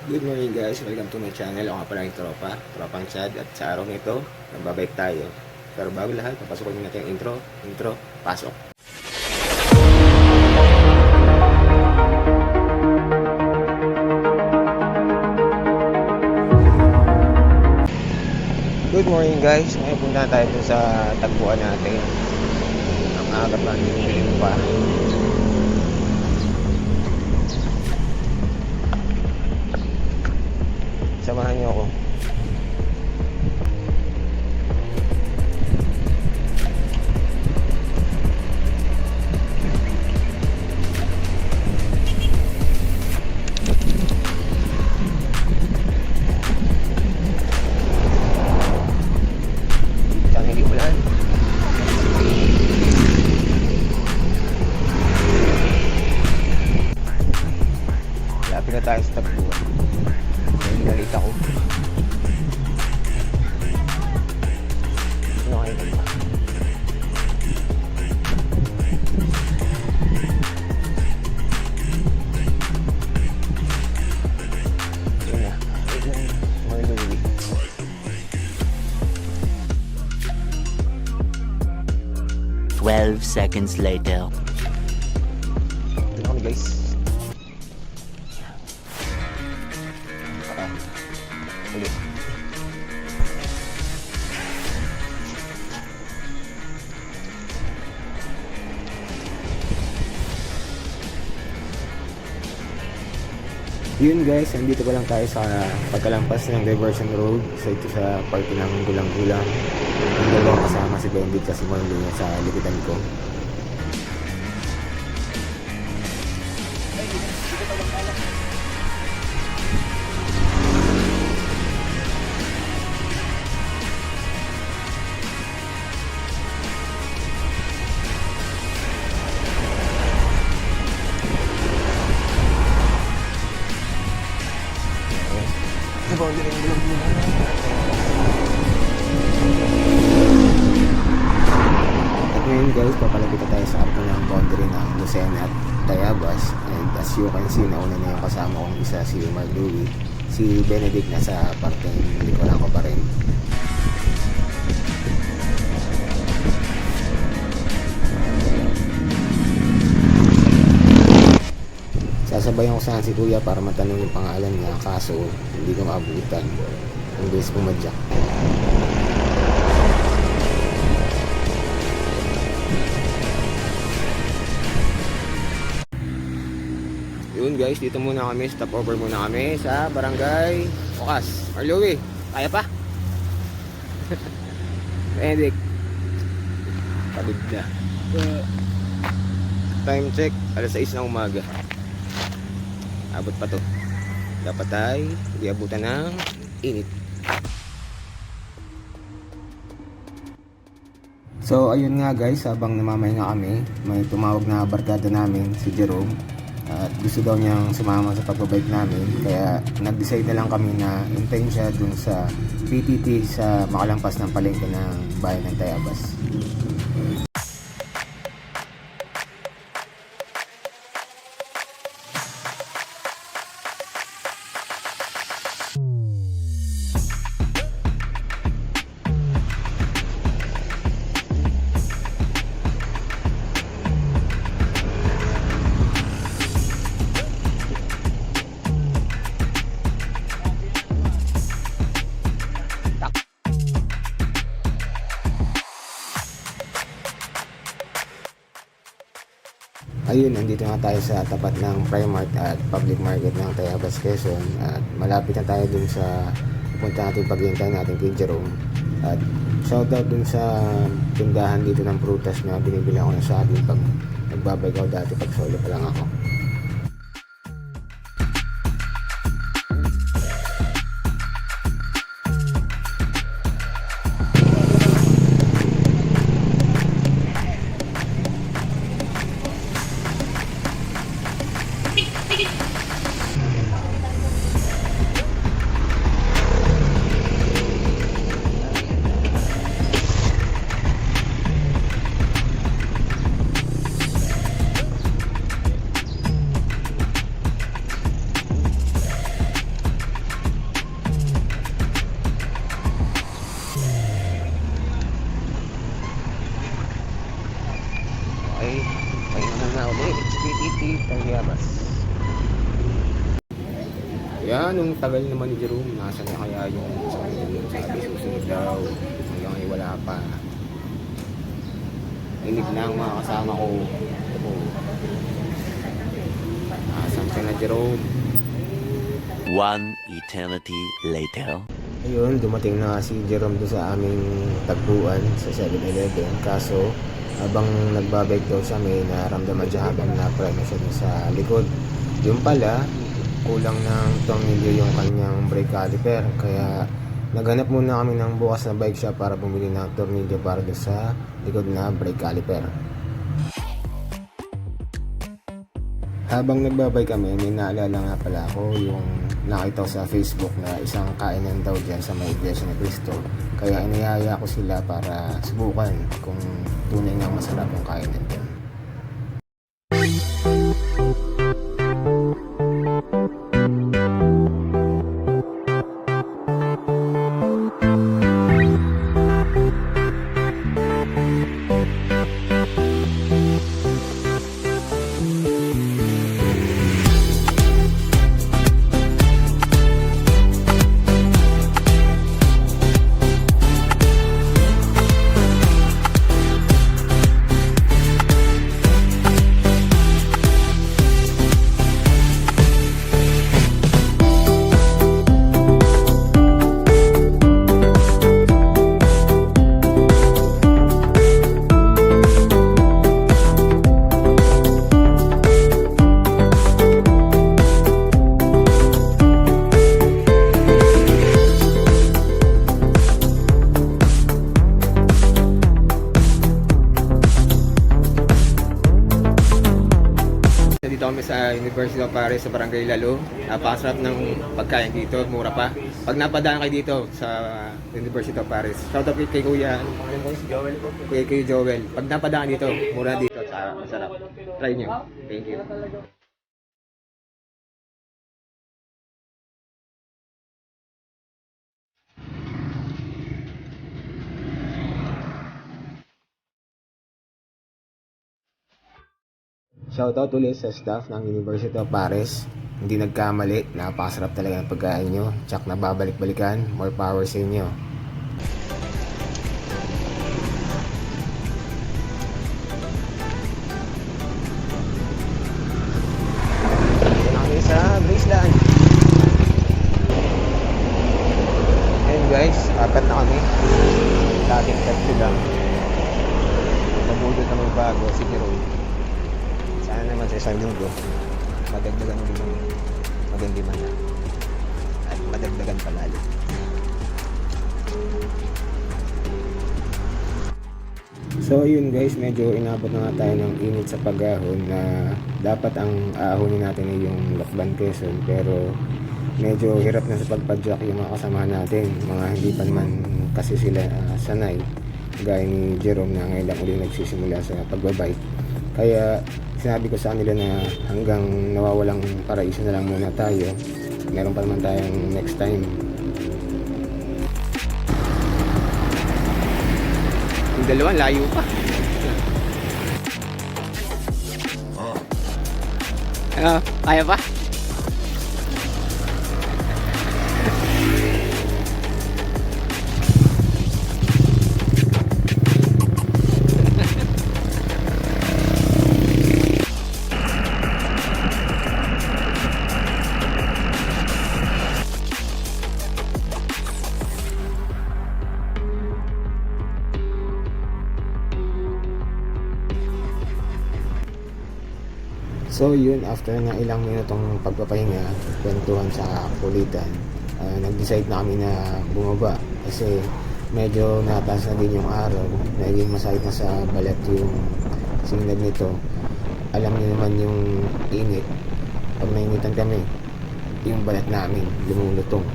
Good morning guys, welcome to my channel. Ako nga pala yung Tropang Chad, at sa araw nito, nagbabike tayo. Pero bago lahat, papasukin natin yung intro, pasok. Good morning guys, ngayon punta tayo dun sa tagpuan natin. Ang aga pa, hindi pa. Samahan niyo ako. Saan hindi ulan? Lapit na tayo sa tagpuan. May galit ako. Ano kayo ba? Yun na. Mga Louie. 12 seconds later. Ito na kami guys. Ulit. Yun guys, andito pa lang tayo sa pagkalampas ng diversion road. So ito sa parte ng gulang-gulang. Ang dalawang kasama si Benedict kasi Marlene sa likitan ko. Sa boundary ng gulang-gulang. At ngayon guys, papalapit na tayo sa arko ng boundary ng Lucena at Tayabas. And as you can see, nauna na yung kasama kong isa, si Mark Louie. Si Benedict nasa parteng likuran ko pa rin. Sasabayan ko sana si Kuya para matanong yung pangalan niya, kaso hindi ko maabutan. Ang bilis pumadyak. Yun guys, dito muna kami, stop over muna kami sa barangay Okas. Marlowe, kaya pa? Benedict, pagod na. Time check, alas 6 ng umaga. Abot pa to. Dapat ay hindi abutan ng init. So ayun nga guys, habang namamahinga kami, may tumawag na barkada namin, si Jerome. At gusto daw niyang sumama sa pagbabike namin. Kaya nag-decide na lang kami na hintayin siya dun sa PTT sa makalampas ng palengke ng bayan ng Tayabas. Ayun, nandito na tayo sa tapat ng Primark at Public Market ng Tayabas, Quezon. At malapit na tayo dun sa pupunta natin paghihintay natin kay Jerome. At shoutout dun sa tindahan dito ng prutas na binibili ako ng sabi pag nagbabike ako dati pag solo pa lang ako. Yan, nung tagal naman ni Jerome, nasa na kaya yung sabi susunod daw. Hanggang ngayon wala pa. Inig na ang mga kasama ko. Oh, asan ka na Jerome? One eternity later. Ayun, dumating na si Jerome doon sa aming tagpuan sa 7-Eleven. Kaso, habang nagbabike daw siya, may naramdaman siya habang na-preno siya dun sa likod. Yung pala, kulang ng tornilyo yung kanyang brake caliper. Kaya, naghanap muna kami ng bukas na bike shop para bumili ng tornilyo para doon sa likod na brake caliper. Habang nagbabay kami, may naalala nga pala ako yung nakita ko sa Facebook na isang kainan daw dyan sa may Iglesia ni Cristo. Kaya iniyaya ko sila para subukan kung tunay nga masarap yung kainan dyan. Dito kami sa University of Paris sa Barangay Lalo. Napakasarap ng pagkain dito, mura pa. Pag napadaan kayo dito sa University of Paris, shout out kay Kuya, Joel po. Kay Joel. Pag napadaan dito, mura dito at masarap. Try nyo. Thank you. Shoutout ulit sa staff ng University of Paris. Hindi nagkamali, napakasarap talaga ng pagkain nyo. Tsak na babalik-balikan, more power sa inyo. Ito na kami sa Graceland. Ayun guys, apat na kami. Dating tatlo lang. Nabudot na may bago si Jerome. Sana naman sa isang linggo madagdagan ulit ng maganda man na at madagdagan pa lalo. So yun guys, medyo inabot na nga tayo ng init sa pag-ahon na dapat ang ahonin natin ay yung Lokban Quezon, pero medyo hirap na sa pagpadyak yung mga kasamahan natin, mga hindi pa naman kasi sila sanay gaya ni Jerome na ngayon lang uli nagsisimula sa pagbabike. Kaya sinabi ko sa kanila na hanggang nawawalang paraiso na lang muna tayo. Meron pa naman tayong next time. Yung dalawa layo pa. Kaya pa? So yun, after na ilang minutong pagpapahinga, kwentuhan sa kulitan, nag-decide na kami na bumaba kasi medyo nataas na din yung araw, naging masakit na sa balat yung sinag nito. Alam niyo naman yung init, pag nainitan kami, yung balat namin lumulutong.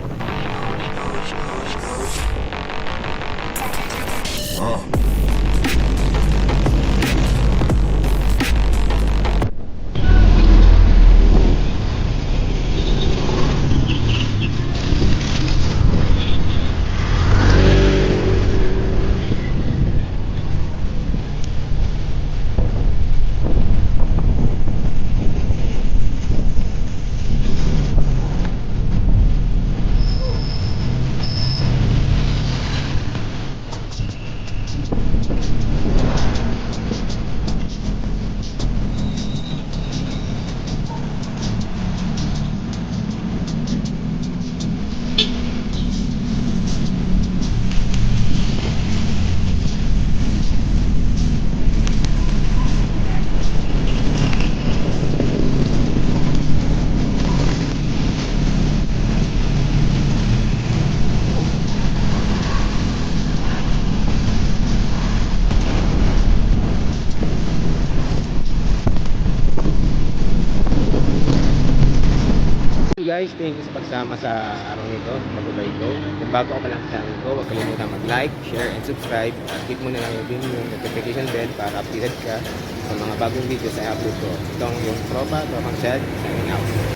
guys, thank you sa pagsama sa araw nito, pagubay ko. Kung bago ka pa lang sa channel ko, huwag kalimutan mag-like, share, and subscribe. At hit mo na lang din yung notification bell para updated ka sa mga bagong videos na i-upload ko. Itong yung Tropang Shed, signing out.